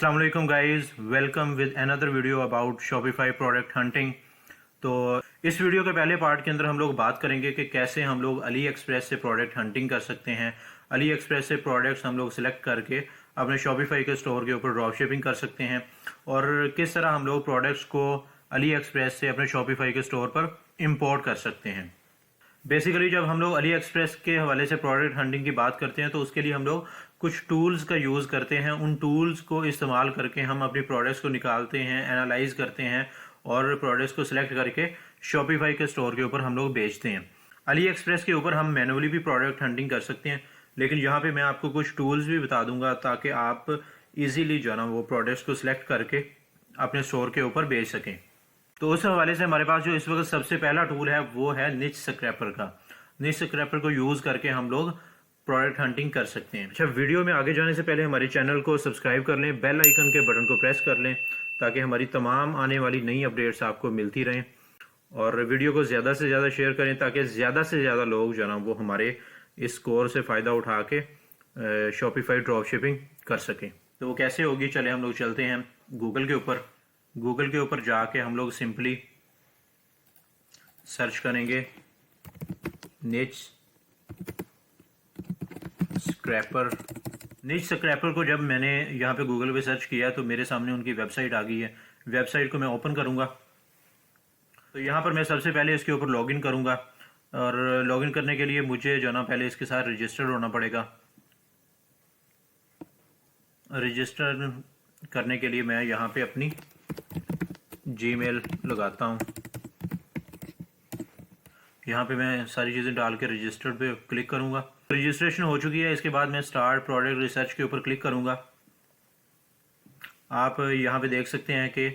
अस्सलाम वालेकुम guys, welcome with another video about Shopify product hunting. तो इस वीडियो के पहले पार्ट के अंदर हम लोग बात करेंगे कि कैसे हम लोग अली एक्सप्रेस से प्रोडक्ट हंटिंग कर सकते हैं। अली एक्सप्रेस से प्रोडक्ट्स हम लोग सिलेक्ट करके अपने शॉपिफाई के स्टोर के ऊपर ड्रॉप शिपिंग कर सकते हैं, और किस तरह हम लोग प्रोडक्ट्स को अली एक्सप्रेस से अपने शॉपिफाई के स्टोर पर इम्पोर्ट कर सकते हैं। बेसिकली जब हम लोग अली एक्सप्रेस के हवाले से प्रोडक्ट हंटिंग की बात करते हैं तो उसके लिए हम लोग कुछ टूल्स का यूज़ करते हैं। उन टूल्स को इस्तेमाल करके हम अपनी प्रोडक्ट्स को निकालते हैं, एनालाइज करते हैं और प्रोडक्ट्स को सिलेक्ट करके शॉपिफाई के स्टोर के ऊपर हम लोग बेचते हैं। अली एक्सप्रेस के ऊपर हम मैनुअली भी प्रोडक्ट हंटिंग कर सकते हैं, लेकिन यहाँ पे मैं आपको कुछ टूल्स भी बता दूंगा ताकि आप इजीली जो है ना वो प्रोडक्ट्स को सिलेक्ट करके अपने स्टोर के ऊपर बेच सकें। तो उस हवाले से हमारे पास जो इस वक्त सबसे पहला टूल है वो है निच स्क्रैपर का। निच स्क्रैपर को यूज़ करके हम लोग प्रोडक्ट हंटिंग कर सकते हैं। अच्छा, वीडियो में आगे जाने से पहले हमारे चैनल को सब्सक्राइब कर लें, बेल आइकन के बटन को प्रेस कर लें ताकि हमारी तमाम आने वाली नई अपडेट्स आपको मिलती रहें, और वीडियो को ज़्यादा से ज़्यादा शेयर करें ताकि ज़्यादा से ज़्यादा लोग जो ना वो हमारे इस कोर्स से फ़ायदा उठा के शॉपिफाई ड्रॉप शिपिंग कर सकें। तो वो कैसे होगी, चले हम लोग चलते हैं गूगल के ऊपर। गूगल के ऊपर जाके हम लोग सिंपली सर्च करेंगे निच स्क्रैपर। निच स्क्रैपर को जब मैंने यहाँ पे गूगल पे सर्च किया तो मेरे सामने उनकी वेबसाइट आ गई है। वेबसाइट को मैं ओपन करूँगा तो यहाँ पर मैं सबसे पहले इसके ऊपर लॉगिन करूँगा, और लॉगिन करने के लिए मुझे जो ना पहले इसके साथ रजिस्टर्ड होना पड़ेगा। रजिस्टर करने के लिए मैं यहाँ पे अपनी जीमेल लगाता हूँ। यहाँ पे मैं सारी चीज़ें डाल के रजिस्टर्ड पे क्लिक करूँगा। रजिस्ट्रेशन हो चुकी है। इसके बाद मैं स्टार्ट प्रोडक्ट रिसर्च के ऊपर क्लिक करूँगा। आप यहाँ पे देख सकते हैं कि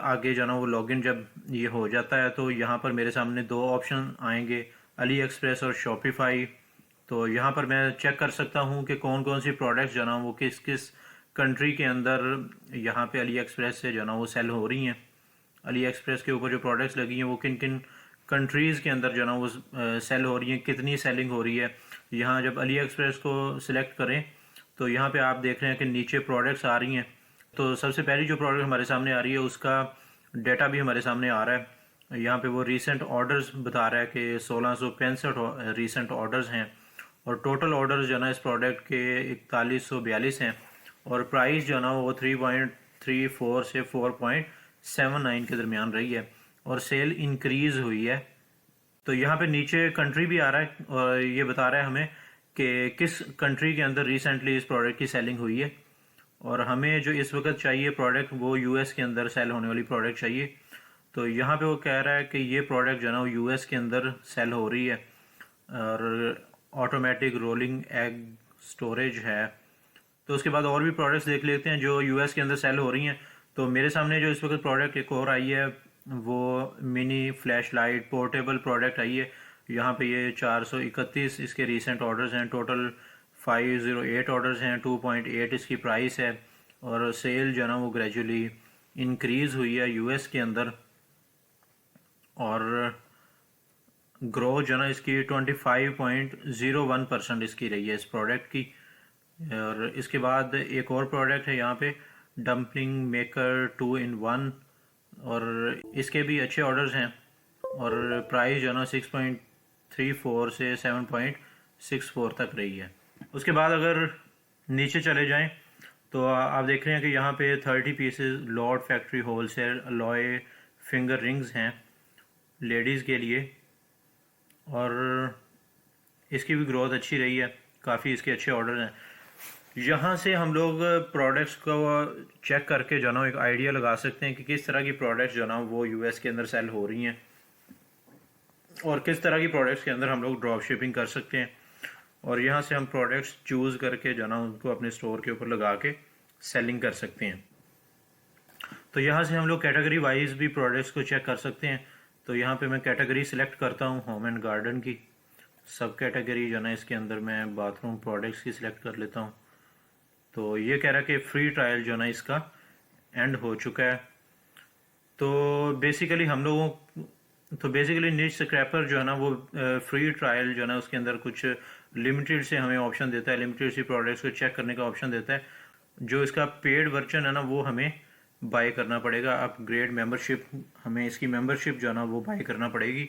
आगे जो ना वो लॉगिन जब ये हो जाता है तो यहाँ पर मेरे सामने दो ऑप्शन आएंगे, अली एक्सप्रेस और शॉपिफाई। तो यहाँ पर मैं चेक कर सकता हूँ कि कौन कौन सी प्रोडक्ट्स जो ना वो किस किस कंट्री के अंदर यहाँ पे अली एक्सप्रेस से जो ना वो सेल हो रही हैं। अली एक्सप्रेस के ऊपर जो प्रोडक्ट्स लगी हैं वो किन किन कंट्रीज़ के अंदर जो ना वो सेल हो रही हैं, कितनी सेलिंग हो रही है। यहाँ जब अली एक्सप्रेस को सिलेक्ट करें तो यहाँ पे आप देख रहे हैं कि नीचे प्रोडक्ट्स आ रही हैं। तो सबसे पहली जो प्रोडक्ट हमारे सामने आ रही है उसका डेटा भी हमारे सामने आ रहा है। यहाँ पे वो रीसेंट ऑर्डर्स बता रहा है कि 1665 रीसेंट ऑर्डर्स हैं, और टोटल ऑर्डर्स जो ना इस प्रोडक्ट के 4142 हैं, और प्राइस जो ना वो 3.34 से 4.79 के दरमियान रही है, और सेल इंक्रीज़ हुई है। तो यहाँ पे नीचे कंट्री भी आ रहा है और ये बता रहा है हमें कि किस कंट्री के अंदर रिसेंटली इस प्रोडक्ट की सेलिंग हुई है, और हमें जो इस वक्त चाहिए प्रोडक्ट वो यूएस के अंदर सेल होने वाली प्रोडक्ट चाहिए। तो यहाँ पे वो कह रहा है कि ये प्रोडक्ट जो ना वो यूएस के अंदर सेल हो रही है, और ऑटोमेटिक रोलिंग एग स्टोरेज है। तो उसके बाद और भी प्रोडक्ट्स देख लेते हैं जो यूएस के अंदर सेल हो रही हैं। तो मेरे सामने जो इस वक्त प्रोडक्ट एक और आई है वो mini flash light portable product I है। यहाँ पे ये 431 इसके रीसेंट ऑर्डर्स हैं, टोटल 508 ऑर्डर्स हैं, 2.8 इसकी प्राइस है, और सेल जो है ना वो ग्रेजुअली इंक्रीज़ हुई है यूएस के अंदर, और ग्रोथ जो है ना इसकी 25.01% इसकी रही है इस प्रोडक्ट की। और इसके बाद एक और प्रोडक्ट है यहाँ पे डम्पलिंग मेकर 2 in 1, और इसके भी अच्छे ऑर्डर्स हैं, और प्राइस जो है ना 6.34 से 7.64 तक रही है। उसके बाद अगर नीचे चले जाएं तो आप देख रहे हैं कि यहाँ पे 30 pieces Lord factory wholesale alloy finger rings हैं लेडीज़ के लिए, और इसकी भी ग्रोथ अच्छी रही है, काफ़ी इसके अच्छे ऑर्डर हैं। यहाँ से हम लोग प्रोडक्ट्स को चेक करके जो ना एक आइडिया लगा सकते हैं कि किस तरह की प्रोडक्ट्स जो ना वो यूएस के अंदर सेल हो रही हैं, और किस तरह की प्रोडक्ट्स के अंदर हम लोग ड्रॉप शिपिंग कर सकते हैं। और यहाँ से हम प्रोडक्ट्स चूज़ करके जो ना उनको अपने स्टोर के ऊपर लगा के सेलिंग कर सकते हैं। तो यहाँ से हम लोग कैटेगरी वाइज भी प्रोडक्ट्स को चेक कर सकते हैं। तो यहाँ पे मैं कैटेगरी सिलेक्ट करता हूँ होम एंड गार्डन की। सब कैटेगरी जो ना इसके अंदर मैं बाथरूम प्रोडक्ट्स की सिलेक्ट कर लेता हूँ। तो ये कह रहा है कि फ्री ट्रायल जो ना इसका एंड हो चुका है। तो बेसिकली निच स्क्रैपर जो है ना वो फ्री ट्रायल जो है ना उसके अंदर कुछ लिमिटेड से हमें ऑप्शन देता है, लिमिटेड सी प्रोडक्ट्स को चेक करने का ऑप्शन देता है। जो इसका पेड वर्जन है ना वो हमें बाय करना पड़ेगा। अपग्रेड मेंबरशिप, हमें इसकी मेंबरशिप जो है ना वो बाय करना पड़ेगी।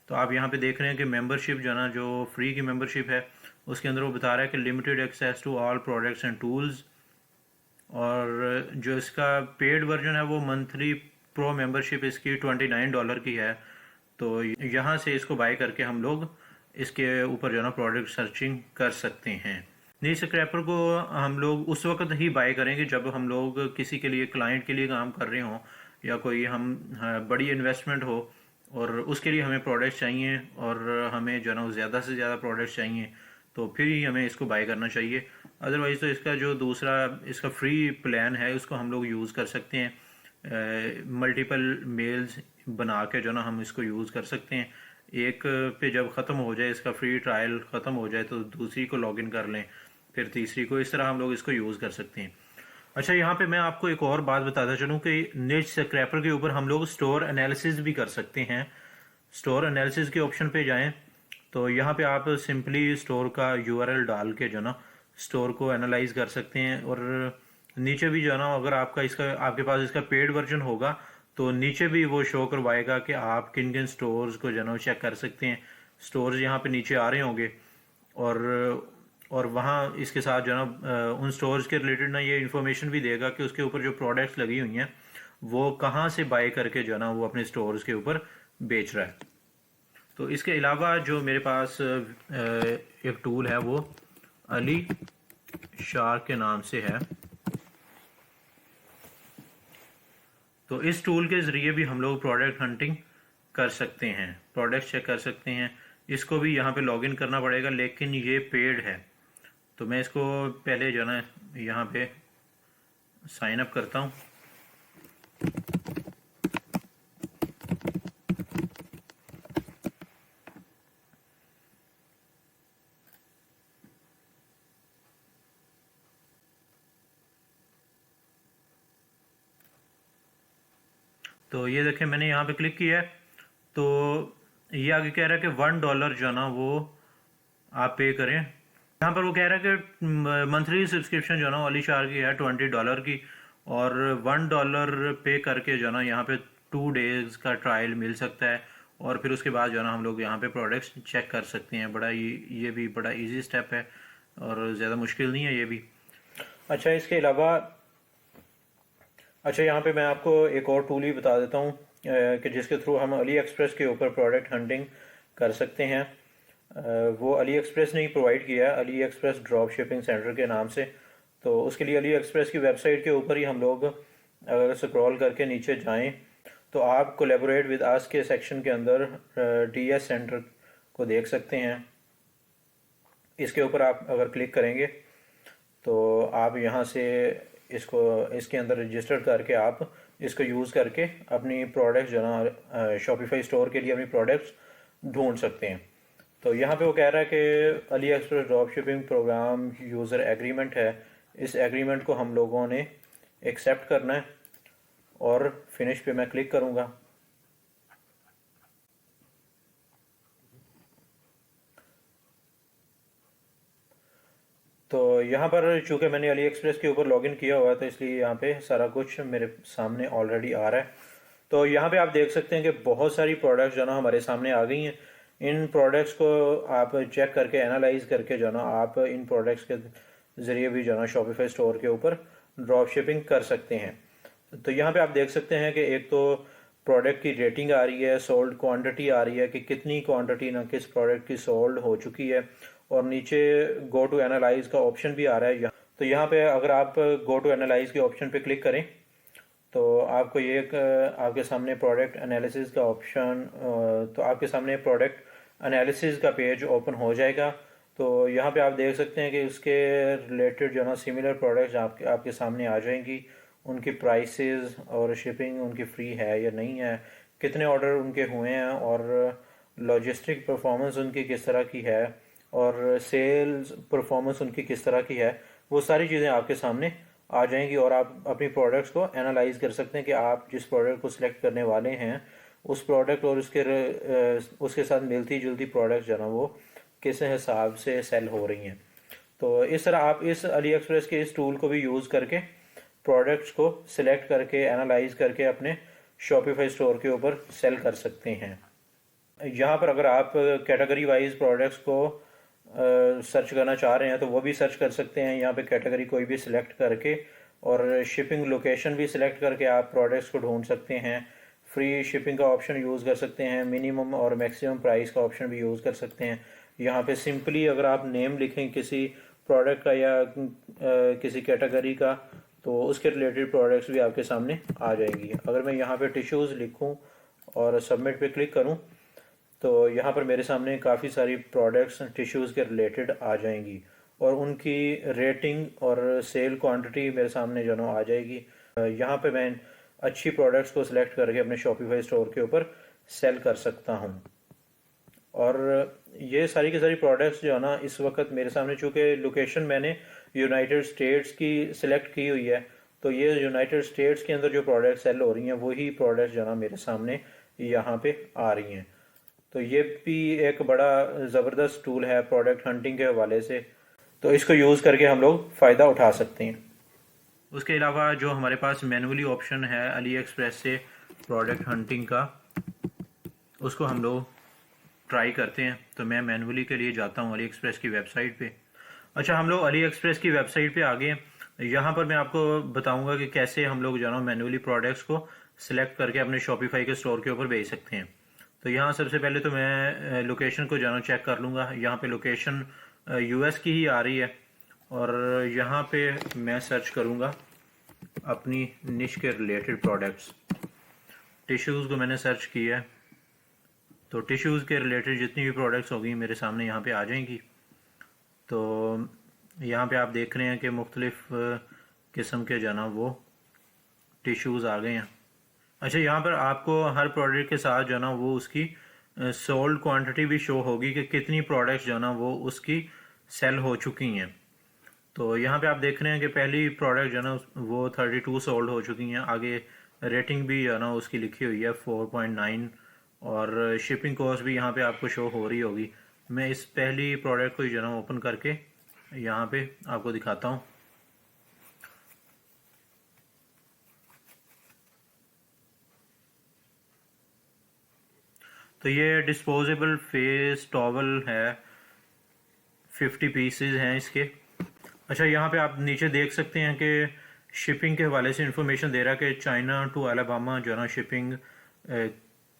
तो आप यहाँ पे देख रहे हैं कि मेंबरशिप जो है ना, जो फ्री की मेंबरशिप है उसके अंदर वो बता रहा है कि limited access to all products and tools. और जो इसका पेड वर्जन है वो मंथली प्रो मेंबरशिप इसकी $29 की है। तो यहाँ से इसको बाय करके हम लोग इसके ऊपर जो है ना प्रोडक्ट सर्चिंग कर सकते हैं। नी स्क्रैपर को हम लोग उस वक्त ही बाय करेंगे जब हम लोग किसी के लिए, क्लाइंट के लिए काम कर रहे हों, या कोई हम बड़ी इन्वेस्टमेंट हो और उसके लिए हमें प्रोडक्ट्स चाहिए और हमें जो है ना ज़्यादा से ज़्यादा प्रोडक्ट्स चाहिए, तो फिर ही हमें इसको बाय करना चाहिए। अदरवाइज़ तो इसका जो दूसरा इसका फ्री प्लान है उसको हम लोग यूज़ कर सकते हैं। मल्टीपल मेल्स बना के जो ना हम इसको यूज़ कर सकते हैं। एक पे जब ख़त्म हो जाए, इसका फ्री ट्रायल ख़त्म हो जाए, तो दूसरी को लॉगिन कर लें, फिर तीसरी को, इस तरह हम लोग इसको यूज़ कर सकते हैं। अच्छा, यहाँ पे मैं आपको एक और बात बताता चलूँ कि निच स्क्रैपर के ऊपर हम लोग स्टोर एनालिसिस भी कर सकते हैं। स्टोर एनालिसिस के ऑप्शन पे जाएं तो यहाँ पे आप सिंपली स्टोर का यूआरएल डाल के जो ना स्टोर को एनालाइज कर सकते हैं। और नीचे भी जो है ना, अगर आपके पास इसका पेड वर्जन होगा तो नीचे भी वो शो करवाएगा कि आप किन किन स्टोर्स को जो है ना चेक कर सकते हैं। स्टोर्स यहाँ पे नीचे आ रहे होंगे और वहाँ इसके साथ जो है ना उन स्टोर्स के रिलेटेड ना ये इन्फॉर्मेशन भी देगा कि उसके ऊपर जो प्रोडक्ट्स लगी हुई हैं वो कहाँ से बाय करके जो है ना वो अपने स्टोर्स के ऊपर बेच रहा है। तो इसके अलावा जो मेरे पास एक टूल है वो अली शार्क के नाम से है। तो इस टूल के ज़रिए भी हम लोग प्रोडक्ट हंटिंग कर सकते हैं, प्रोडक्ट चेक कर सकते हैं। इसको भी यहाँ पे लॉगिन करना पड़ेगा, लेकिन ये पेड है। तो मैं इसको पहले जो है ना यहाँ पे साइन अप करता हूँ। तो ये देखें, मैंने यहाँ पे क्लिक किया है तो ये आगे कह रहा है कि $1 जो है ना वो आप पे करें। यहाँ पर वो कह रहा है कि मंथली सब्सक्रिप्शन जो है ना अली शार की है $20 की, और $1 पे करके जो है ना यहाँ पे 2 डेज का ट्रायल मिल सकता है। और फिर उसके बाद जो है ना हम लोग यहाँ पे प्रोडक्ट्स चेक कर सकते हैं। ये भी बड़ा इजी स्टेप है और ज़्यादा मुश्किल नहीं है ये भी। अच्छा, इसके अलावा यहाँ पे मैं आपको एक और टूल ही बता देता हूँ कि जिसके थ्रू हम अली एक्सप्रेस के ऊपर प्रोडक्ट हंटिंग कर सकते हैं। वो अली एक्सप्रेस ने ही प्रोवाइड किया है, Ali express drop shipping centre के नाम से। तो उसके लिए अली एक्सप्रेस की वेबसाइट के ऊपर ही हम लोग अगर स्क्रॉल करके नीचे जाएं तो आप कोलैबोरेट विद अस के सेक्शन के अंदर डीएस सेंटर को देख सकते हैं। इसके ऊपर आप अगर क्लिक करेंगे तो आप यहाँ से इसके अंदर रजिस्टर करके आप इसको यूज़ करके अपनी प्रोडक्ट्स जो ना शॉपिफाई स्टोर के लिए अपनी प्रोडक्ट्स ढूंढ सकते हैं। तो यहाँ पे वो कह रहा है कि AliExpress drop shipping program user agreement है। इस एग्रीमेंट को हम लोगों ने एक्सेप्ट करना है और फिनिश पे मैं क्लिक करूँगा। तो यहाँ पर चूँकि मैंने अली एक्सप्रेस के ऊपर लॉगिन किया हुआ है तो इसलिए यहाँ पे सारा कुछ मेरे सामने ऑलरेडी आ रहा है। तो यहाँ पे आप देख सकते हैं कि बहुत सारी प्रोडक्ट्स जो ना हमारे सामने आ गई हैं। इन प्रोडक्ट्स को आप चेक करके एनालाइज करके जो ना आप इन प्रोडक्ट्स के ज़रिए भी जो ना शॉपिफाई स्टोर के ऊपर ड्रॉप शिपिंग कर सकते हैं। तो यहाँ पे आप देख सकते हैं कि एक तो प्रोडक्ट की रेटिंग आ रही है, सोल्ड क्वांटिटी आ रही है कि कितनी क्वांटिटी ना किस प्रोडक्ट की सोल्ड हो चुकी है, और नीचे गो टू एनालाइज का ऑप्शन भी आ रहा है। तो यहाँ पे अगर आप गो टू एनालाइज के ऑप्शन पे क्लिक करें तो आपको ये आपके सामने प्रोडक्ट एनालिसिस का ऑप्शन, तो आपके सामने प्रोडक्ट एनालिसिस का पेज ओपन हो जाएगा। तो यहाँ पे आप देख सकते हैं कि उसके रिलेटेड जो ना सिमिलर प्रोडक्ट्स आपके सामने आ जाएंगी, उनकी प्राइसेस और शिपिंग उनकी फ्री है या नहीं है, कितने ऑर्डर उनके हुए हैं, और लॉजिस्टिक परफॉर्मेंस उनकी किस तरह की है, और सेल्स परफॉर्मेंस उनकी किस तरह की है। वो सारी चीज़ें आपके सामने आ जाएंगी और आप अपनी प्रोडक्ट्स को एनालाइज कर सकते हैं कि आप जिस प्रोडक्ट को सिलेक्ट करने वाले हैं उस प्रोडक्ट और उसके साथ मिलती जुलती प्रोडक्ट जो ना वो किस हिसाब से सेल हो रही हैं। तो इस तरह आप इस अली एक्सप्रेस के इस टूल को भी यूज़ करके प्रोडक्ट्स को सिलेक्ट करके एनालाइज करके अपने शॉपिफाई स्टोर के ऊपर सेल कर सकते हैं। यहाँ पर अगर आप कैटेगरी वाइज प्रोडक्ट्स को सर्च करना चाह रहे हैं तो वो भी सर्च कर सकते हैं। यहाँ पे कैटेगरी कोई भी सिलेक्ट करके और शिपिंग लोकेशन भी सिलेक्ट करके आप प्रोडक्ट्स को ढूंढ सकते हैं। फ्री शिपिंग का ऑप्शन यूज़ कर सकते हैं, मिनिमम और मैक्सिमम प्राइस का ऑप्शन भी यूज़ कर सकते हैं। यहाँ पे सिंपली अगर आप नेम लिखें किसी प्रोडक्ट का या किसी कैटेगरी का तो उसके रिलेटेड प्रोडक्ट्स भी आपके सामने आ जाएंगी। अगर मैं यहाँ पे टिश्यूज़ लिखूँ और सबमिट पे क्लिक करूँ तो यहाँ पर मेरे सामने काफ़ी सारी प्रोडक्ट्स टिश्यूज़ के रिलेटेड आ जाएंगी और उनकी रेटिंग और सेल क्वांटिटी मेरे सामने जो ना आ जाएगी। यहाँ पे मैं अच्छी प्रोडक्ट्स को सिलेक्ट करके अपने शॉपिफाई स्टोर के ऊपर सेल कर सकता हूँ। और ये सारी की सारी प्रोडक्ट्स जो है ना इस वक्त मेरे सामने, चूँकि लोकेशन मैंने यूनाइटेड स्टेट्स की सिलेक्ट की हुई है, तो ये यूनाइटेड स्टेट्स के अंदर जो प्रोडक्ट सेल हो रही हैं वही प्रोडक्ट्स जो है ना मेरे सामने यहाँ पे आ रही हैं। तो ये भी एक बड़ा ज़बरदस्त टूल है प्रोडक्ट हंटिंग के हवाले से, तो इसको यूज़ करके हम लोग फ़ायदा उठा सकते हैं। उसके अलावा जो हमारे पास मैनुअली ऑप्शन है अली एक्सप्रेस से प्रोडक्ट हंटिंग का, उसको हम लोग ट्राई करते हैं। तो मैं मैनुअली के लिए जाता हूँ अली एक्सप्रेस की वेबसाइट पे। अच्छा, हम लोग अली एक्सप्रेस की वेबसाइट पे आ गए। यहाँ पर मैं आपको बताऊँगा कि कैसे हम लोग जो है मैनुअली प्रोडक्ट्स को सिलेक्ट करके अपने शॉपिफाई के स्टोर के ऊपर भेज सकते हैं। तो यहाँ सबसे पहले तो मैं लोकेशन को जाना चेक कर लूँगा। यहाँ पे लोकेशन यूएस की ही आ रही है और यहाँ पे मैं सर्च करूँगा अपनी निश के रिलेटेड प्रोडक्ट्स। टिश्यूज़ को मैंने सर्च किया है, तो टिश्यूज़ के रिलेटेड जितनी भी प्रोडक्ट्स होगी मेरे सामने यहाँ पे आ जाएंगी। तो यहाँ पे आप देख रहे हैं कि मुख्तलिफ़ किस्म के जो ना वो टिश्यूज़ आ गए हैं। अच्छा, यहाँ पर आपको हर प्रोडक्ट के साथ जो ना वो उसकी सोल्ड क्वांटिटी भी शो होगी कि कितनी प्रोडक्ट्स जो ना वो उसकी सेल हो चुकी हैं। तो यहाँ पे आप देख रहे हैं कि पहली प्रोडक्ट जो ना वो 32 सोल्ड हो चुकी हैं। आगे रेटिंग भी जो ना उसकी लिखी हुई है 4.9 और शिपिंग कॉस्ट भी यहाँ पे आपको शो हो रही होगी। मैं इस पहली प्रोडक्ट को जो ना ओपन करके यहाँ पे आपको दिखाता हूँ। तो ये डिस्पोजेबल फेस टॉवल है, 50 पीसेज हैं इसके। अच्छा, यहाँ पे आप नीचे देख सकते हैं कि शिपिंग के हवाले से इंफॉर्मेशन दे रहा है कि चाइना टू अलाबामा जो है ना शिपिंग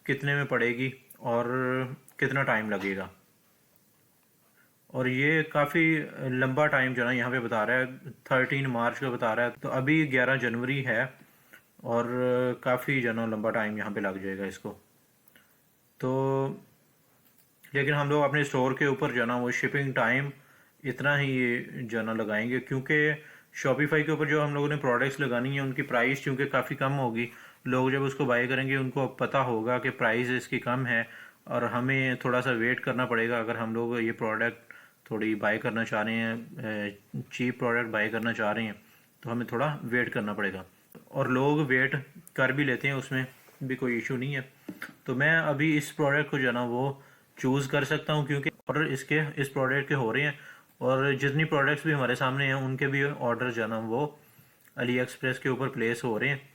कितने में पड़ेगी और कितना टाइम लगेगा। और ये काफ़ी लंबा टाइम जो है ना यहाँ पे बता रहा है, 13 मार्च का बता रहा है। तो अभी 11 जनवरी है और काफ़ी जो है ना लंबा टाइम यहाँ पे लग जाएगा इसको। तो लेकिन हम लोग अपने स्टोर के ऊपर जो है ना वो शिपिंग टाइम इतना ही जो है ना लगाएंगे, क्योंकि शॉपिफाई के ऊपर जो हम लोगों ने प्रोडक्ट्स लगानी है उनकी प्राइस चूँकि काफ़ी कम होगी। लोग जब उसको बाय करेंगे उनको पता होगा कि प्राइस इसकी कम है और हमें थोड़ा सा वेट करना पड़ेगा। अगर हम लोग ये प्रोडक्ट थोड़ी बाय करना चाह रहे हैं, चीप प्रोडक्ट बाय करना चाह रहे हैं, तो हमें थोड़ा वेट करना पड़ेगा। और लोग वेट कर भी लेते हैं, उसमें भी कोई इशू नहीं है। तो मैं अभी इस प्रोडक्ट को जो है ना वो चूज़ कर सकता हूँ, क्योंकि ऑर्डर इसके इस प्रोडक्ट के हो रहे हैं और जितनी प्रोडक्ट्स भी हमारे सामने हैं उनके भी ऑर्डर जो है ना वो अली एक्सप्रेस के ऊपर प्लेस हो रहे हैं।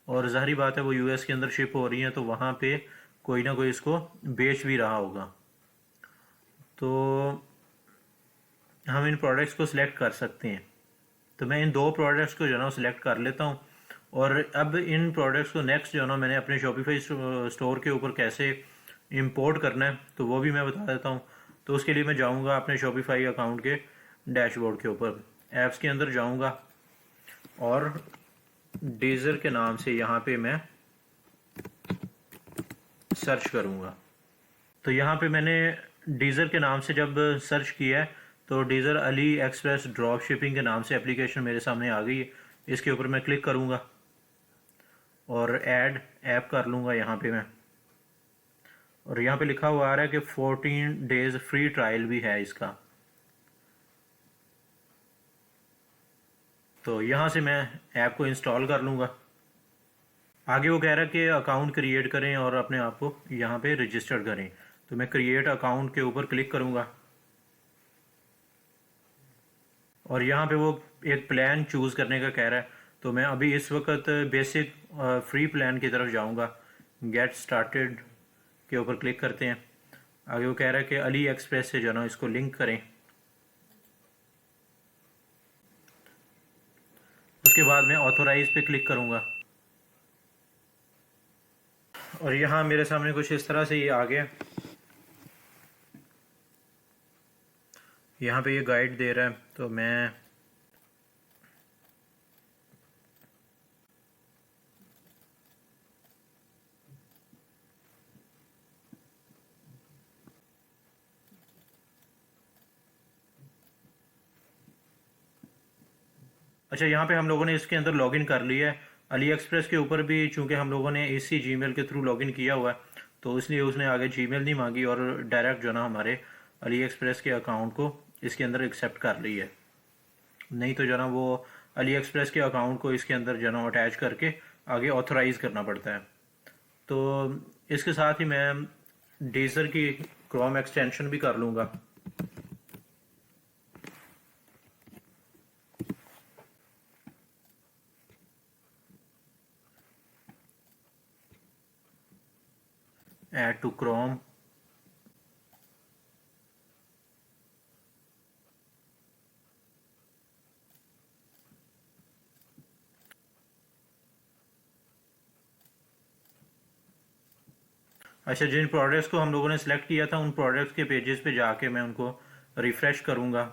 और ज़ाहिर बात है वो यूएस के अंदर शिप हो रही हैं, तो वहाँ पे कोई ना कोई इसको बेच भी रहा होगा। तो हम इन प्रोडक्ट्स को सिलेक्ट कर सकते हैं। तो मैं इन दो प्रोडक्ट्स को जो है ना सिलेक्ट कर लेता हूँ और अब इन प्रोडक्ट्स को नेक्स्ट जो है ना मैंने अपने शॉपिफाई स्टोर के ऊपर कैसे इंपोर्ट करना है तो वो भी मैं बता देता हूँ। तो उसके लिए मैं जाऊँगा अपने शॉपिफाई अकाउंट के डैशबोर्ड के ऊपर, ऐप्स के अंदर जाऊँगा और डीजर के नाम से यहाँ पे मैं सर्च करूँगा। तो यहाँ पे मैंने डीजर के नाम से जब सर्च किया है तो डीजर अली एक्सप्रेस ड्रॉप शिपिंग के नाम से एप्लीकेशन मेरे सामने आ गई है। इसके ऊपर मैं क्लिक करूँगा और ऐड ऐप कर लूँगा यहाँ पे मैं। और यहाँ पे लिखा हुआ आ रहा है कि 14 डेज फ्री ट्रायल भी है इसका। तो यहाँ से मैं ऐप को इंस्टॉल कर लूँगा। आगे वो कह रहा है कि अकाउंट क्रिएट करें और अपने आप को यहाँ पे रजिस्टर करें। तो मैं क्रिएट अकाउंट के ऊपर क्लिक करूँगा और यहाँ पे वो एक प्लान चूज़ करने का कह रहा है, तो मैं अभी इस वक्त बेसिक फ्री प्लान की तरफ जाऊँगा। गेट स्टार्टेड के ऊपर क्लिक करते हैं। आगे वो कह रहा है कि अली एक्सप्रेस से जो ना इसको लिंक करें। उसके बाद मैं ऑथोराइज पे क्लिक करूँगा और यहाँ मेरे सामने कुछ इस तरह से ये आ गया। यहाँ पे ये गाइड दे रहा है, तो मैं अच्छा, यहाँ पे हम लोगों ने इसके अंदर लॉगिन कर लिया है। अली एक्सप्रेस के ऊपर भी चूंकि हम लोगों ने इसी जीमेल के थ्रू लॉगिन किया हुआ है, तो इसलिए उसने आगे जीमेल नहीं मांगी और डायरेक्ट जो ना हमारे अली एक्सप्रेस के अकाउंट को इसके अंदर एक्सेप्ट कर ली है। नहीं तो जो ना वो अली एक्सप्रेस के अकाउंट को इसके अंदर जो ना अटैच करके आगे ऑथराइज करना पड़ता है। तो इसके साथ ही मैं डीजर की क्रोम एक्सटेंशन भी कर लूँगा। Add to Chrome. अच्छा, जिन प्रोडक्ट्स को हम लोगों ने सिलेक्ट किया था उन प्रोडक्ट्स के पेजेस पे जाके मैं उनको रिफ़्रेश करूँगा।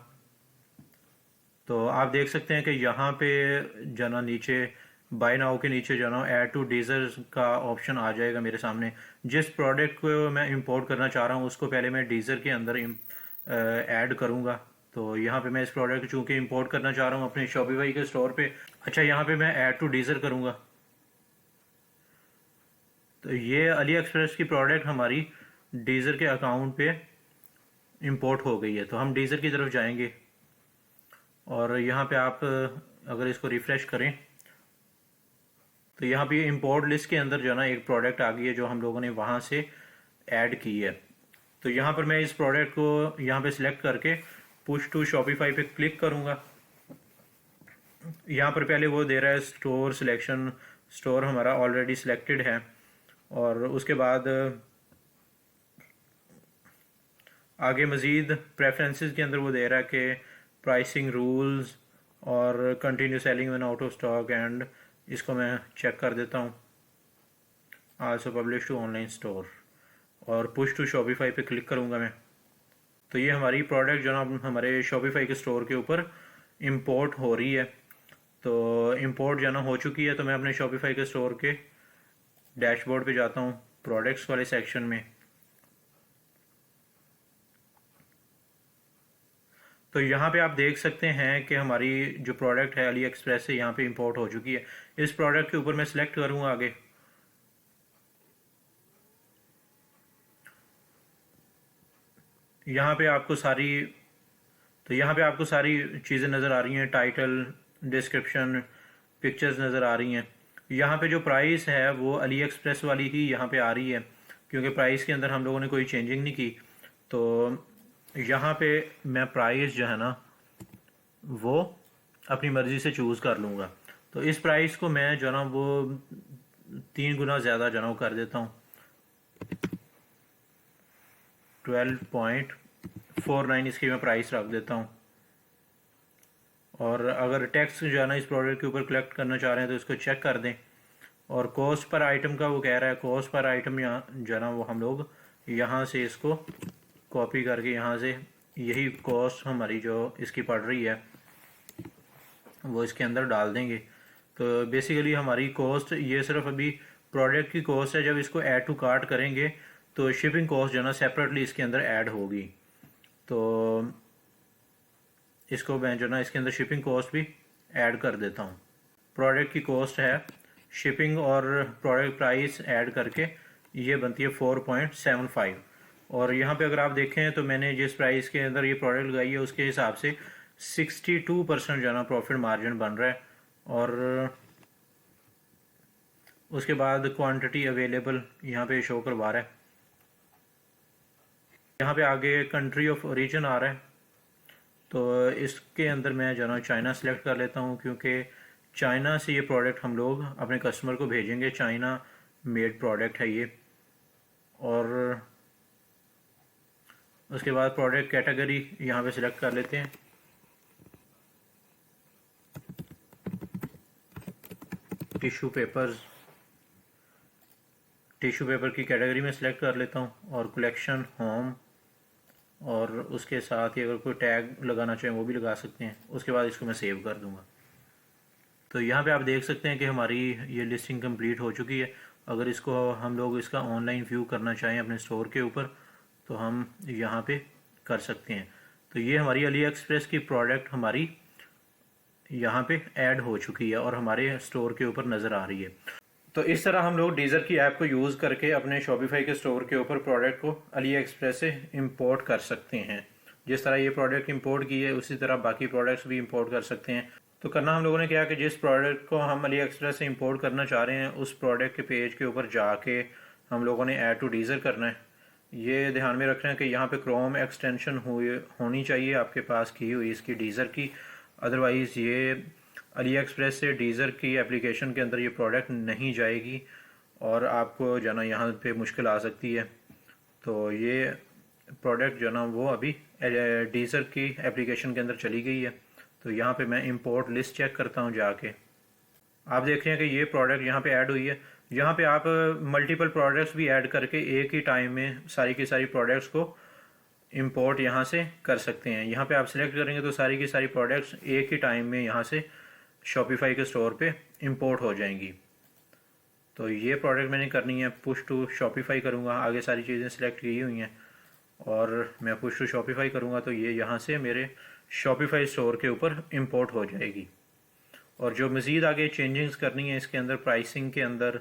तो आप देख सकते हैं कि यहाँ पे जना नीचे बाय नाउ के नीचे जना ऐड टू डीजर का ऑप्शन आ जाएगा मेरे सामने। जिस प्रोडक्ट को मैं इंपोर्ट करना चाह रहा हूँ उसको पहले मैं डीजर के अंदर ऐड करूँगा। तो यहाँ पे मैं इस प्रोडक्ट चूँकि इंपोर्ट करना चाह रहा हूँ अपने शॉपिफाई के स्टोर पे। अच्छा, यहाँ पे मैं ऐड टू डीजर करूँगा। तो ये अली एक्सप्रेस की प्रोडक्ट हमारी डीजर के अकाउंट पे इंपोर्ट हो गई है। तो हम डीजर की तरफ जाएंगे और यहाँ पे आप अगर इसको रिफ़्रेश करें तो यहाँ पे इंपोर्ट लिस्ट के अंदर जो है ना एक प्रोडक्ट आ गई है जो हम लोगों ने वहाँ से ऐड की है। तो यहाँ पर मैं इस प्रोडक्ट को यहाँ पे सिलेक्ट करके पुश टू शॉपिफाई पे क्लिक करूँगा। यहाँ पर पहले वो दे रहा है स्टोर सिलेक्शन, स्टोर हमारा ऑलरेडी सिलेक्टेड है। और उसके बाद आगे मज़ीद प्रेफरेंसेस के अंदर वो दे रहा है कि प्राइसिंग रूल्स और continue selling when out of stock, and इसको मैं चेक कर देता हूँ। Also publish to online store और पुश टू शॉपिफाई पे क्लिक करूँगा मैं। तो ये हमारी प्रोडक्ट जो ना हमारे शॉपिफाई के स्टोर के ऊपर इंपोर्ट हो रही है। तो इंपोर्ट जो ना हो चुकी है। तो मैं अपने शॉपिफाई के स्टोर के डैशबोर्ड पे जाता हूँ प्रोडक्ट्स वाले सेक्शन में। तो यहाँ पे आप देख सकते हैं कि हमारी जो प्रोडक्ट है अली एक्सप्रेस से यहाँ पे इंपोर्ट हो चुकी है। इस प्रोडक्ट के ऊपर मैं सिलेक्ट करूँगा आगे। यहाँ पे आपको सारी यहाँ पे आपको सारी चीज़ें नज़र आ रही हैं, टाइटल, डिस्क्रिप्शन, पिक्चर्स नज़र आ रही हैं। यहाँ पे जो प्राइस है वो अली एक्सप्रेस वाली ही यहाँ पे आ रही है, क्योंकि प्राइस के अंदर हम लोगों ने कोई चेंजिंग नहीं की। तो यहाँ पे मैं प्राइस जो है ना वो अपनी मर्ज़ी से चूज़ कर लूँगा। तो इस प्राइस को मैं जो ना वो 3 गुना ज़्यादा जो ना कर देता हूँ, 12.49 इसकी मैं प्राइस रख देता हूँ। और अगर टैक्स जो है ना इस प्रोडक्ट के ऊपर कलेक्ट करना चाह रहे हैं तो इसको चेक कर दें। और कॉस्ट पर आइटम का वो कह रहा है, कॉस्ट पर आइटम यहाँ जो है ना वो हम लोग यहाँ से इसको कॉपी करके यहाँ से यही कॉस्ट हमारी जो इसकी पड़ रही है वो इसके अंदर डाल देंगे। तो बेसिकली हमारी कॉस्ट ये सिर्फ अभी प्रोडक्ट की कॉस्ट है। जब इसको ऐड टू कार्ट करेंगे तो शिपिंग कॉस्ट जो है ना सेपरेटली इसके अंदर ऐड होगी। तो इसको मैं जो ना इसके अंदर शिपिंग कॉस्ट भी ऐड कर देता हूँ। प्रोडक्ट की कॉस्ट है, शिपिंग और प्रोडक्ट प्राइस ऐड करके ये बनती है 4.75। और यहाँ पे अगर आप देखें तो मैंने जिस प्राइस के अंदर ये प्रोडक्ट लगाई है उसके हिसाब से 62% जो है ना प्रॉफिट मार्जिन बन रहा है। और उसके बाद क्वांटिटी अवेलेबल यहाँ पे शो करवा रहा है। यहाँ पे आगे कंट्री ऑफ ओरिजिन आ रहा है। तो इसके अंदर मैं जो ना चाइना सेलेक्ट कर लेता हूँ, क्योंकि चाइना से ये प्रोडक्ट हम लोग अपने कस्टमर को भेजेंगे। चाइना मेड प्रोडक्ट है ये। और उसके बाद प्रोडक्ट कैटेगरी यहाँ पे सिलेक्ट कर लेते हैं। टिश्यू पेपर की कैटेगरी में सिलेक्ट कर लेता हूँ, और कलेक्शन होम, और उसके साथ ही अगर कोई टैग लगाना चाहें वो भी लगा सकते हैं। उसके बाद इसको मैं सेव कर दूँगा। तो यहाँ पे आप देख सकते हैं कि हमारी ये लिस्टिंग कंप्लीट हो चुकी है। अगर इसको हम लोग इसका ऑनलाइन व्यू करना चाहें अपने स्टोर के ऊपर, तो हम यहाँ पे कर सकते हैं। तो ये हमारी अली एक्सप्रेस की प्रोडक्ट हमारी यहाँ पे ऐड हो चुकी है और हमारे स्टोर के ऊपर नज़र आ रही है। तो इस तरह हम लोग डीज़र की ऐप को यूज़ करके अपने शॉपिफाई के स्टोर के ऊपर प्रोडक्ट को अली एक्सप्रेस से इंपोर्ट कर सकते हैं। जिस तरह ये प्रोडक्ट इंपोर्ट की है उसी तरह बाकी प्रोडक्ट्स भी इंपोर्ट कर सकते हैं। तो करना हम लोगों ने क्या कि जिस प्रोडक्ट को हम अली एक्सप्रेस से इंपोर्ट करना चाह रहे हैं उस प्रोडक्ट के पेज के ऊपर जाके हम लोगों ने ऐड टू डीज़र करना है। ये ध्यान में रखना है कि यहाँ पे क्रोम एक्सटेंशन होनी चाहिए आपके पास की हुई इसकी डीज़र की। अदरवाइज़ ये अली एक्सप्रेस से डीज़र की एप्लीकेशन के अंदर ये प्रोडक्ट नहीं जाएगी और आपको जो ना यहाँ पे मुश्किल आ सकती है। तो ये प्रोडक्ट जो ना वो अभी डीज़र की एप्लीकेशन के अंदर चली गई है। तो यहाँ पे मैं इंपोर्ट लिस्ट चेक करता हूँ जाके। आप देख रहे हैं कि ये प्रोडक्ट यहाँ पे ऐड हुई है। यहाँ पे आप मल्टीपल प्रोडक्ट्स भी ऐड करके एक ही टाइम में सारी की सारी प्रोडक्ट्स को इंपोर्ट यहाँ से कर सकते हैं। यहाँ पे आप सिलेक्ट करेंगे तो सारी की सारी प्रोडक्ट्स एक ही टाइम में यहाँ से शॉपिफाई के स्टोर पे इंपोर्ट हो जाएंगी। तो ये प्रोडक्ट मैंने करनी है, पुश टू शॉपिफाई करूँगा। आगे सारी चीज़ें सिलेक्ट की हुई हैं और मैं पुश टू शॉपिफाई करूँगा तो ये यहाँ से मेरे शॉपिफाई स्टोर के ऊपर इंपोर्ट हो जाएगी। और जो मज़ीद आगे चेंजिंग्स करनी है इसके अंदर, प्राइसिंग के अंदर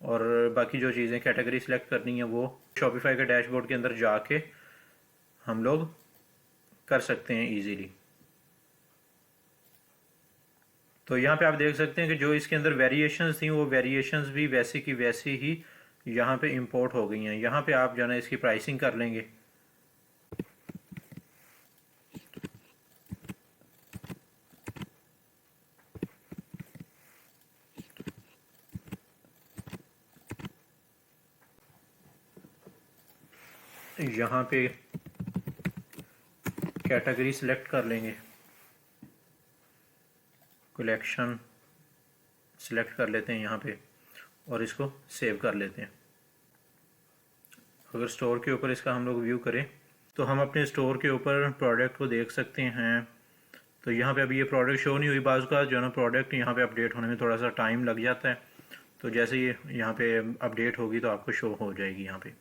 और बाकी जो चीज़ें कैटेगरी सेलेक्ट करनी है वो शॉपिफाई के डैशबोर्ड के अंदर जाके हम लोग कर सकते हैं इजीली। तो यहाँ पे आप देख सकते हैं कि जो इसके अंदर वेरिएशंस थी वो वेरिएशंस भी वैसी की वैसी ही यहाँ पे इंपोर्ट हो गई हैं। यहाँ पे आप जो है इसकी प्राइसिंग कर लेंगे। यहाँ पे कैटेगरी सिलेक्ट कर लेंगे, कलेक्शन सिलेक्ट कर लेते हैं यहाँ पे और इसको सेव कर लेते हैं। अगर स्टोर के ऊपर इसका हम लोग व्यू करें तो हम अपने स्टोर के ऊपर प्रोडक्ट को देख सकते हैं। तो यहाँ पे अभी ये प्रोडक्ट शो नहीं हुई। बाज़ का जो है ना प्रोडक्ट यहाँ पे अपडेट होने में थोड़ा सा टाइम लग जाता है। तो जैसे ये यहाँ पे अपडेट होगी तो आपको शो हो जाएगी यहाँ पे।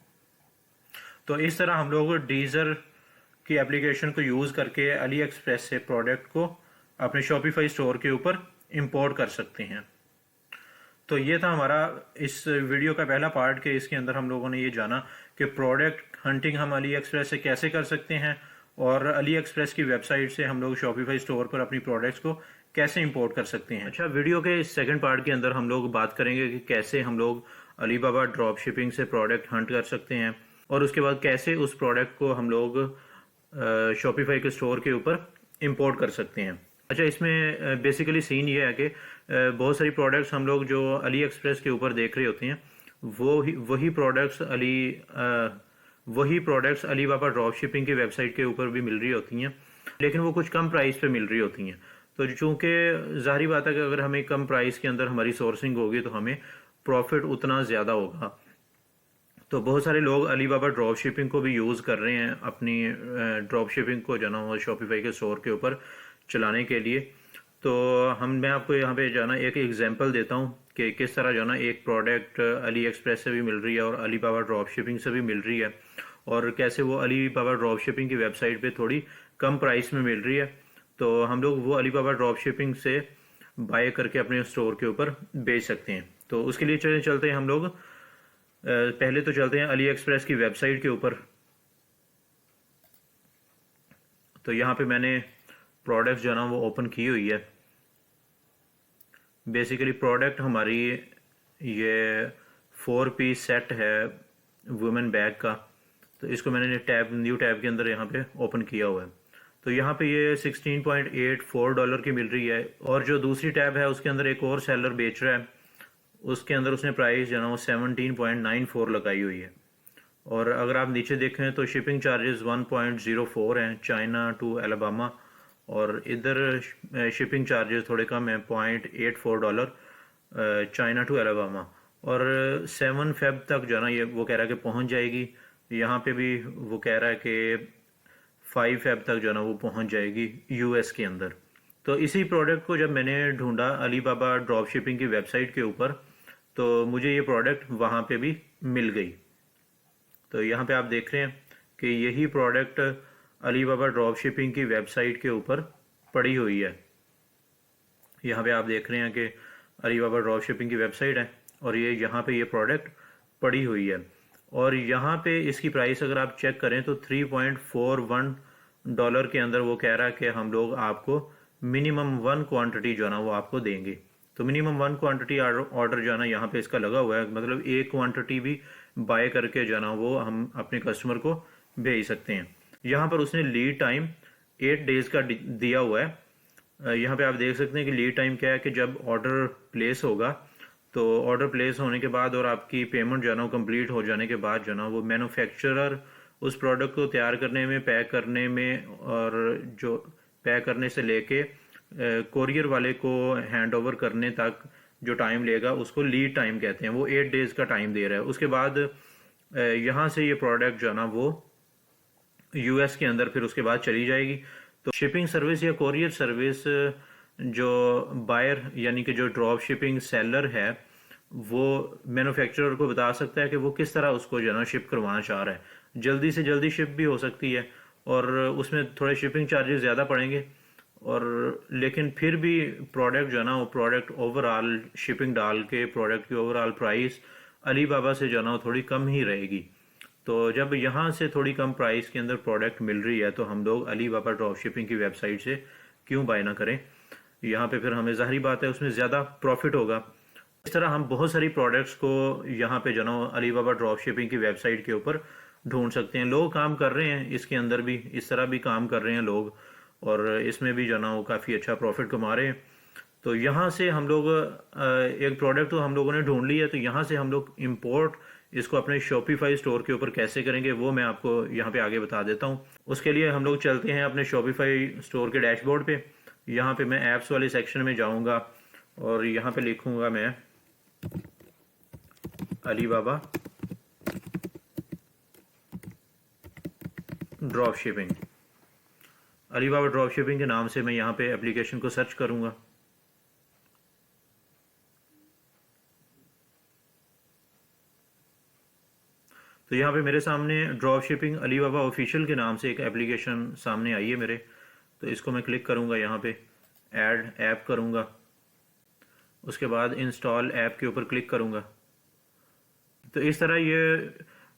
तो इस तरह हम लोग डीज़र की एप्लीकेशन को यूज़ करके अली एक्सप्रेस से प्रोडक्ट को अपने शॉपिफाई स्टोर के ऊपर इंपोर्ट कर सकते हैं। तो ये था हमारा इस वीडियो का पहला पार्ट के इसके अंदर हम लोगों ने ये जाना कि प्रोडक्ट हंटिंग हम अली एक्सप्रेस से कैसे कर सकते हैं और अली एक्सप्रेस की वेबसाइट से हम लोग शॉपिफाई स्टोर पर अपनी प्रोडक्ट्स को कैसे इंपोर्ट कर सकते हैं। अच्छा, वीडियो के इस सेकंड पार्ट के अंदर हम लोग बात करेंगे कि कैसे हम लोग अलीबाबा ड्रॉप शिपिंग से प्रोडक्ट हंट कर सकते हैं और उसके बाद कैसे उस प्रोडक्ट को हम लोग शॉपिफाई के स्टोर के ऊपर इंपोर्ट कर सकते हैं। अच्छा, इसमें बेसिकली सीन ये है कि बहुत सारी प्रोडक्ट्स हम लोग जो अली एक्सप्रेस के ऊपर देख रहे होते हैं वही प्रोडक्ट्स अलीबाबा ड्रॉप शिपिंग की वेबसाइट के ऊपर भी मिल रही होती हैं, लेकिन वो कुछ कम प्राइस पे मिल रही होती हैं। तो चूँकि ज़ाहिर बात है कि अगर हमें कम प्राइस के अंदर हमारी सोर्सिंग होगी तो हमें प्रॉफिट उतना ज़्यादा होगा। तो बहुत सारे लोग अलीबाबा ड्रॉप शिपिंग को भी यूज़ कर रहे हैं अपनी ड्रॉप शिपिंग को जो ना वो शॉपिफाई के स्टोर के ऊपर चलाने के लिए। तो मैं आपको यहाँ पे जो ना एक एग्जांपल देता हूँ कि किस तरह जो ना एक प्रोडक्ट अली एक्सप्रेस से भी मिल रही है और अलीबाबा ड्रॉप शिपिंग से भी मिल रही है और कैसे वो अलीबाबा ड्रॉप शिपिंग की वेबसाइट पे थोड़ी कम प्राइस में मिल रही है। तो हम लोग वो अलीबाबा ड्रॉप शिपिंग से बाय करके अपने स्टोर के ऊपर बेच सकते हैं। तो उसके लिए चलते हैं हम लोग पहले तो चलते हैं अली एक्सप्रेस की वेबसाइट के ऊपर। तो यहाँ पे मैंने प्रोडक्ट जो ना वो ओपन की हुई है। बेसिकली प्रोडक्ट हमारी ये 4 पीस सेट है वुमेन बैग का। तो इसको मैंने न्यू टैब के अंदर यहाँ पे ओपन किया हुआ है। तो यहाँ पे ये $16.84 की मिल रही है। और जो दूसरी टैब है उसके अंदर एक और सेलर बेच रहा है, उसके अंदर उसने प्राइस जो है वो 17.94 लगाई हुई है। और अगर आप नीचे देखें तो शिपिंग चार्जेस 1.04 हैं चाइना टू अलabama, और इधर शिपिंग चार्जेस थोड़े कम हैं $0.84 चाइना टू अलabama। और 7 फेब तक जो है ना ये वो कह रहा है कि पहुंच जाएगी। यहाँ पे भी वो कह रहा है कि 5 फेब तक जो है ना वो पहुंच जाएगी यूएस के अंदर। तो इसी प्रोडक्ट को जब मैंने ढूंढा अलीबाबा ड्रॉप शिपिंग की वेबसाइट के ऊपर, तो मुझे ये प्रोडक्ट वहाँ पे भी मिल गई। तो यहाँ पे आप देख रहे हैं कि यही प्रोडक्ट अलीबाबा ड्रॉप शिपिंग की वेबसाइट के ऊपर पड़ी हुई है। यहाँ पे आप देख रहे हैं कि अलीबाबा ड्रॉप शिपिंग की वेबसाइट है और ये यहाँ पे ये प्रोडक्ट पड़ी हुई है। और यहाँ पे इसकी प्राइस अगर आप चेक करें तो $3.41 के अंदर वो कह रहा है कि हम लोग आपको मिनिमम 1 क्वांटिटी जो है ना वो आपको देंगे। तो मिनिमम 1 क्वांटिटी ऑर्डर जो है ना यहाँ पे इसका लगा हुआ है, मतलब एक क्वांटिटी भी बाय करके जो है ना वो हम अपने कस्टमर को भेज सकते हैं। यहाँ पर उसने लीड टाइम 8 डेज का दिया हुआ है। यहाँ पे आप देख सकते हैं कि लीड टाइम क्या है कि जब ऑर्डर प्लेस होगा तो ऑर्डर प्लेस होने के बाद और आपकी पेमेंट जो है ना वो कंप्लीट हो जाने के बाद जो है ना वो मैन्युफैक्चरर उस प्रोडक्ट को तैयार करने में, पैक करने में, और जो पैक करने से लेके कोरियर वाले को हैंड ओवर करने तक जो टाइम लेगा उसको लीड टाइम कहते हैं। वो 8 डेज का टाइम दे रहा है। उसके बाद यहाँ से ये प्रोडक्ट जो है ना वो यूएस के अंदर फिर उसके बाद चली जाएगी। तो शिपिंग सर्विस या कोरियर सर्विस जो बायर यानी कि जो ड्रॉप शिपिंग सेलर है वो मैन्युफैक्चरर को बता सकता है कि वो किस तरह उसको जो है ना शिप करवाना चाह रहा है। जल्दी से जल्दी शिप भी हो सकती है और उसमें थोड़े शिपिंग चार्जेस ज़्यादा पड़ेंगे, और लेकिन फिर भी प्रोडक्ट जो है ना वो प्रोडक्ट ओवरऑल शिपिंग डाल के प्रोडक्ट की ओवरऑल प्राइस अलीबाबा से जो है ना वो थोड़ी कम ही रहेगी। तो जब यहाँ से थोड़ी कम प्राइस के अंदर प्रोडक्ट मिल रही है तो हम लोग अलीबाबा ड्रॉप शिपिंग की वेबसाइट से क्यों बाय ना करें। यहाँ पे फिर हमें ज़ाहिर बात है उसमें ज़्यादा प्रॉफिट होगा। इस तरह हम बहुत सारी प्रोडक्ट्स को यहाँ पे जो ना अलीबाबा ड्रॉप शिपिंग की वेबसाइट के ऊपर ढूंढ सकते हैं। लोग काम कर रहे हैं इसके अंदर भी, इस तरह भी काम कर रहे हैं लोग, और इसमें भी जो ना वो काफ़ी अच्छा प्रॉफिट कमा रहे हैं। तो यहाँ से हम लोग एक प्रोडक्ट तो हम लोगों ने ढूंढ लिया, तो यहाँ से हम लोग इंपोर्ट इसको अपने शॉपिफाई स्टोर के ऊपर कैसे करेंगे वो मैं आपको यहाँ पे आगे बता देता हूँ। उसके लिए हम लोग चलते हैं अपने शॉपिफाई स्टोर के डैशबोर्ड पे। यहाँ पे मैं ऐप्स वाले सेक्शन में जाऊँगा और यहाँ पे लिखूँगा मैं Alibaba drop shipping. Alibaba drop shipping के नाम से मैं यहाँ पे एप्लीकेशन को सर्च करूँगा। तो यहाँ पे मेरे सामने ड्रॉप शिपिंग अलीबाबा ऑफिशियल के नाम से एक एप्लीकेशन सामने आई है मेरे। तो इसको मैं क्लिक करूँगा, यहाँ पे ऐड ऐप करूँगा, उसके बाद इंस्टॉल ऐप के ऊपर क्लिक करूँगा। तो इस तरह ये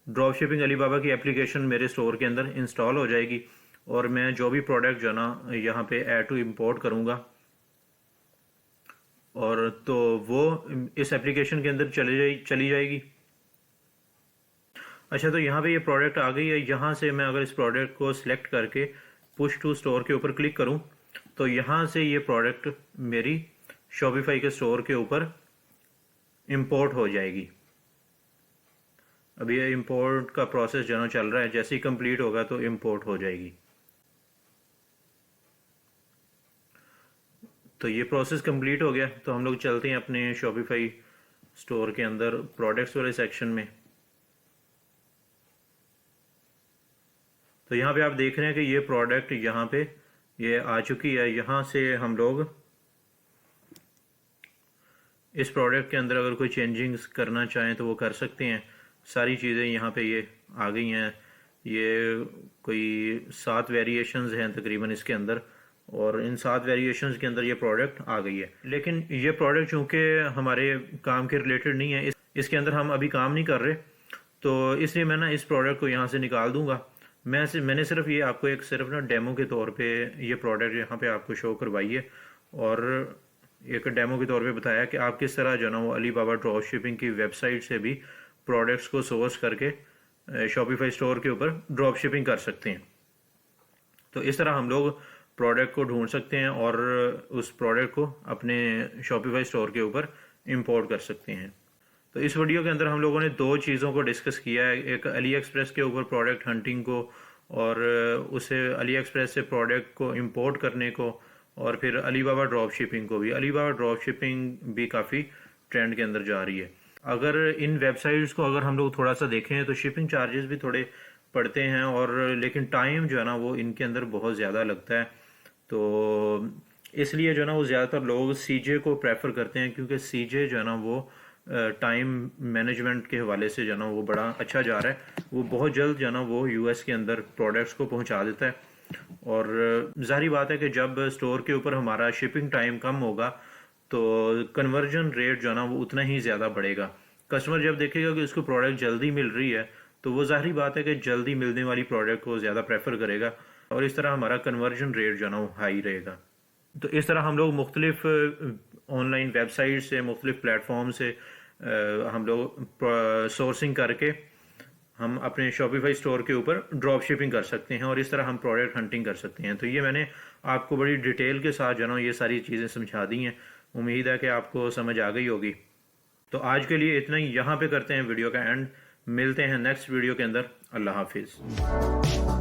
ड्रॉप शिपिंग अलीबाबा की एप्लीकेशन मेरे स्टोर के अंदर इंस्टॉल हो जाएगी और मैं जो भी प्रोडक्ट जो ना यहाँ पे ऐड टू इम्पोर्ट करूँगा और तो वो इस एप्लीकेशन के अंदर चली जाएगी। अच्छा, तो यहाँ पे ये प्रोडक्ट आ गई है। यहाँ से मैं अगर इस प्रोडक्ट को सिलेक्ट करके पुश टू स्टोर के ऊपर क्लिक करूँ तो यहाँ से ये प्रोडक्ट मेरी शॉपिफाई के स्टोर के ऊपर इंपोर्ट हो जाएगी। अभी ये इंपोर्ट का प्रोसेस जो चल रहा है, जैसे ही कंप्लीट होगा तो इंपोर्ट हो जाएगी। तो ये प्रोसेस कंप्लीट हो गया, तो हम लोग चलते हैं अपने शॉपिफाई स्टोर के अंदर प्रोडक्ट्स वाले सेक्शन में। तो यहाँ पे आप देख रहे हैं कि ये प्रोडक्ट यहाँ पे ये आ चुकी है। यहाँ से हम लोग इस प्रोडक्ट के अंदर अगर कोई चेंजिंग्स करना चाहें तो वो कर सकते हैं। सारी चीज़ें यहाँ पे ये आ गई हैं। ये कोई 7 वेरिएशंस हैं तकरीबन इसके अंदर, और इन 7 वेरिएशंस के अंदर ये प्रोडक्ट आ गई है। लेकिन ये प्रोडक्ट चूँकि हमारे काम के रिलेटेड नहीं है, इसके अंदर हम अभी काम नहीं कर रहे, तो इसलिए मैं ना इस प्रोडक्ट को यहाँ से निकाल दूँगा। मैंने सिर्फ ये आपको एक सिर्फ ना डेमो के तौर पे ये प्रोडक्ट यहाँ पे आपको शो करवाई है और एक डेमो के तौर पे बताया कि आप किस तरह जो ना वो अलीबाबा ड्रॉप शिपिंग की वेबसाइट से भी प्रोडक्ट्स को सोर्स करके शॉपिफाई स्टोर के ऊपर ड्रॉप शिपिंग कर सकते हैं। तो इस तरह हम लोग प्रोडक्ट को ढूंढ सकते हैं और उस प्रोडक्ट को अपने शॉपिफाई स्टोर के ऊपर इंपोर्ट कर सकते हैं। तो इस वीडियो के अंदर हम लोगों ने दो चीज़ों को डिस्कस किया है, एक अली एक्सप्रेस के ऊपर प्रोडक्ट हंटिंग को और उसे अली एक्सप्रेस से प्रोडक्ट को इंपोर्ट करने को, और फिर अलीबाबा ड्रॉप शिपिंग को भी। अलीबाबा ड्रॉप शिपिंग भी काफ़ी ट्रेंड के अंदर जा रही है। अगर इन वेबसाइट्स को अगर हम लोग थोड़ा सा देखें तो शिपिंग चार्जेस भी थोड़े पड़ते हैं, और लेकिन टाइम जो है ना वो इनके अंदर बहुत ज़्यादा लगता है। तो इसलिए जो है ना वो ज़्यादातर लोग सीजे को प्रेफर करते हैं, क्योंकि सीजे जो है ना वो टाइम मैनेजमेंट के हवाले से जो है ना वो बड़ा अच्छा जा रहा है। वो बहुत जल्द जो है ना वो यूएस के अंदर प्रोडक्ट्स को पहुंचा देता है, और जाहिर बात है कि जब स्टोर के ऊपर हमारा शिपिंग टाइम कम होगा तो कन्वर्जन रेट जो है ना वो उतना ही ज़्यादा बढ़ेगा। कस्टमर जब देखेगा कि उसको प्रोडक्ट जल्दी मिल रही है तो वो जाहिर बात है कि जल्दी मिलने वाली प्रोडक्ट को ज़्यादा प्रेफर करेगा, और इस तरह हमारा कन्वर्जन रेट जो है ना वो हाई रहेगा। तो इस तरह हम लोग मुख्तलिफ ऑनलाइन वेबसाइट से, मुख्तलिफ प्लेटफॉर्म से हम लोग सोर्सिंग करके हम अपने शॉपिफाई स्टोर के ऊपर ड्रॉप शिपिंग कर सकते हैं, और इस तरह हम प्रोडक्ट हंटिंग कर सकते हैं। तो ये मैंने आपको बड़ी डिटेल के साथ जो है ना ये सारी चीज़ें समझा दी हैं। उम्मीद है कि आपको समझ आ गई होगी। तो आज के लिए इतना ही, यहाँ पे करते हैं वीडियो का एंड। मिलते हैं नेक्स्ट वीडियो के अंदर। अल्लाह हाफिज़।